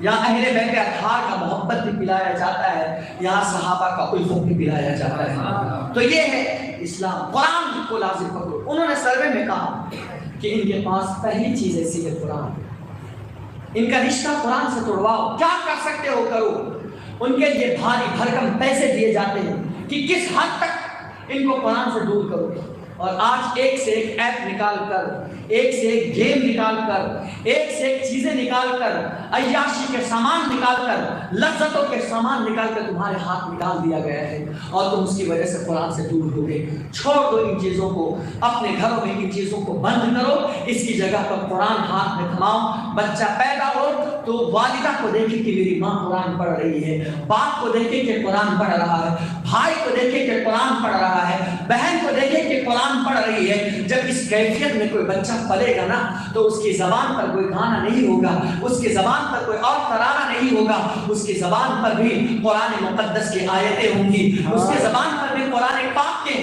یہاں اہل بیت اطہار کا محبت بھی پلایا جاتا ہے، یہاں صحابہ کا الفت بھی پلایا جاتا ہے۔ تو یہ ہے اسلام، قرآن کو لازم پکڑو۔ انہوں نے سروے میں کہا کہ ان کے پاس پہلی چیز ایسی ہے قرآن، ان کا رشتہ قرآن سے توڑواؤ، کیا کر سکتے ہو کرو۔ ان کے لیے بھاری بھرکم پیسے دیے جاتے ہیں کہ کس حد تک ان کو قرآن سے دور کرو، اور آج ایک سے ایک ایپ نکال کر، ایک سے ایک گیم نکال کر، ایک سے ایک چیزیں نکال کر، عیاشی کے سامان نکال کر، لذتوں کے سامان نکال کر تمہارے ہاتھ میں ڈال دیا گیا ہے، اور تم اس کی وجہ سے قرآن سے دور ہو گئے۔ چھوڑ دو ان چیزوں کو، اپنے گھروں میں ان چیزوں کو بند کرو، اس کی جگہ پر قرآن ہاتھ میں تھماؤ۔ بچہ پیدا ہو تو والدہ کو دیکھے کہ میری ماں قرآن پڑھ رہی ہے، باپ کو دیکھے کہ قرآن پڑھ رہا ہے، بھائی کو دیکھے کہ قرآن پڑھ رہا ہے، بہن کو دیکھے کہ قرآن پڑھ رہی ہے۔ جب اس کیفیت میں کوئی بچہ پلے گا نا تو اس کی زبان پر کوئی گانا نہیں ہوگا، اس کی زبان پر کوئی اور ترانہ نہیں ہوگا، اس کی زبان پر بھی قرآن مقدس کی آیتیں ہوں گی، اس کی زبان پر بھی قرآن پاک کے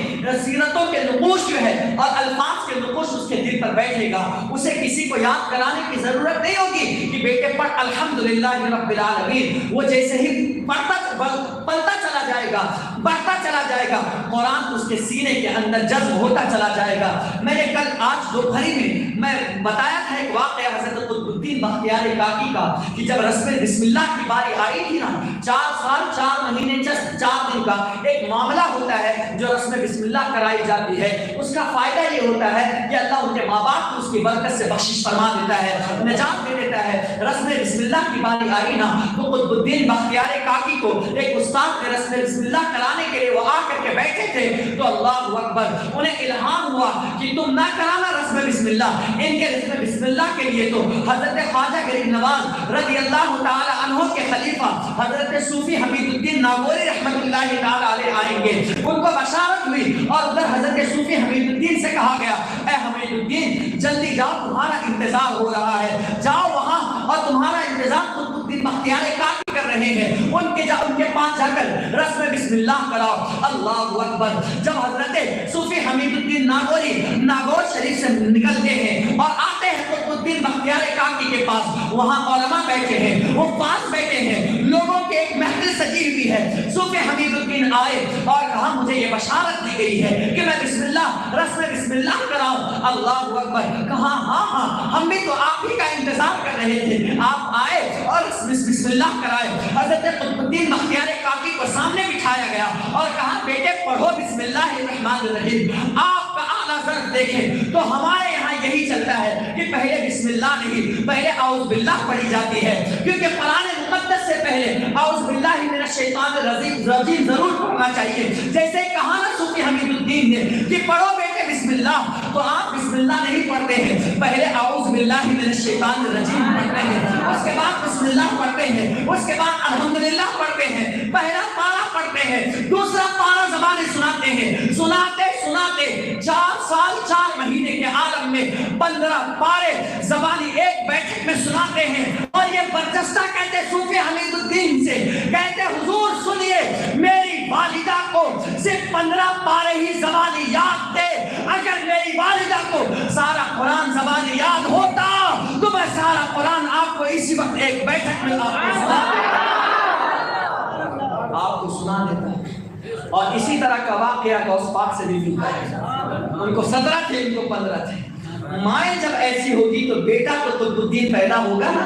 سیرتوں کے نقوش جو ہے اور الفاظ کے نقوش اس کے دل پر بیٹھے گا۔ اسے کسی کو یاد کرانے کی ضرورت نہیں ہوگی کہ بیٹے پڑھ الحمدللہ رب العالمین، وہ جیسے ہی پلتا چلا جائے گا، بڑھتا چلا جائے گا، قرآن اس کے سینے کے اندر جذب ہوتا چلا جائے گا۔ میں نے کل آج دوپہری میں بتایا تھا ایک واقعہ حضرت قطب الدین بختیار کاکی کا، کہ جب رسم بسم اللہ کی باری آئی تھی نا، 4 سال 4 مہینے 4 دن کا ایک معاملہ ہوتا ہے جو رسم بسم اللہ کرائی جاتی ہے، اس کا فائدہ یہ ہوتا ہے کہ اللہ ان کے ماں باپ کو اس کی برکت سے بخشش فرما دیتا ہے، نجات دے دیتا ہے۔ رسم بسم اللہ کی باری آئی نا تو قطب الدین بختیار کاکی کو ایک استاد نے رسم بسم اللہ کرانے کے لیے وہ آ کر کے بیٹھے تھے، تو اللہ اکبر، انہیں الہام ہوا کہ تم نہ کرانا رسم بسم اللہ، ان کے رسم بسم اللہ کے لیے تو حضرت خواجہ غریب نواز رضی اللہ تعالی عنہ کے خلیفہ حضرت صوفی حمید الدین ناگوری رحمت اللہ تعالی علیہ آئیں گے۔ ان کو بشارت ہوئی اور ادھر حضرت صوفی حمید الدین سے کہا گیا، اے حمید الدین جلدی جاؤ، تمہارا انتظار ہو رہا ہے، جاؤ وہاں، اور تمہارا انتظار قطب الدین بختیار کاکی کر رہے ہیں، ان کے پاس جا کر رسم بسم اللہ کراؤ۔ اللہ اکبر، جب حضرت صوفی حمید الدین ناگوری ناگور شریف سے نکلتے ہیں اور آتے ہیں قطب الدین بختیار کاکی کے پاس، وہاں علماء بیٹھے ہیں، وہ پاس بیٹھے ہیں، لوگوں کے ایک محفل سجی ہوئی ہے۔ صوفی حمید الدین آئے اور کہا مجھے یہ بشارت دی گئی ہے کہ میں بسم اللہ رسم بسم اللہ کراؤں۔ اللہ اکبر، کہا ہاں ہم بھی تو آپ ہی کا انتظار کر رہے تھے، آپ آئے اور بسم اللہ کرائے۔ حضرت قطب الدین بختیار کاکی کو سامنے بٹھایا گیا اور کہا بیٹے پڑھو بسم اللہ الرحمن الرحیم۔ آپ کا اعلیٰ ضرب دیکھیں تو ہمارے یہاں یہی چلتا ہے کہ پہلے بسم اللہ نہیں، پہلے اعوذ باللہ پڑھی جاتی ہے، کیونکہ قرآن مقدس سے پہلے اعوذ باللہ من الشیطان الرجیم ضرور پڑھنا چاہیے۔ جیسے کہا نا صوفی حمید الدین نے کہ پڑھو بیٹے بسم اللہ، تو آپ بسم اللہ نہیں پڑھتے ہیں، پہلے اعوذ باللہ من الشیطان الرجیم پڑھتے ہیں، اس کے بعد بسم اللہ پڑھتے ہیں، اس کے بعد الحمدللہ پڑھتے ہیں، پہلا پارہ پڑھتے ہیں، دوسرا پارہ زبانیں سناتے ہیں، سناتے سناتے 4 سال 4 مہینے کے عالم میں 15 پارے زبانی ایک بیٹھک میں سناتے ہیں، اور یہ برجستہ کہتے صوفی حمید الدین سے، کہتے حضور سنیے میری والدہ کو صرف 15 پارے ہی زبانی یاد تھے، اگر میری والدہ کو سارا قرآن زبانی یاد ہوتا تو میں سارا قرآن آپ کو اسی وقت ایک بیٹھک میں آپ کو سنا دیتا ہے۔ اور اسی طرح کا واقعہ غوث پاک سے بھی ملتا ہے، ان کو 17 تھے، ان کو 15 تھے۔ مائیں جب ایسی ہوگی تو بیٹا تو قطب الدین پیدا ہوگا نا۔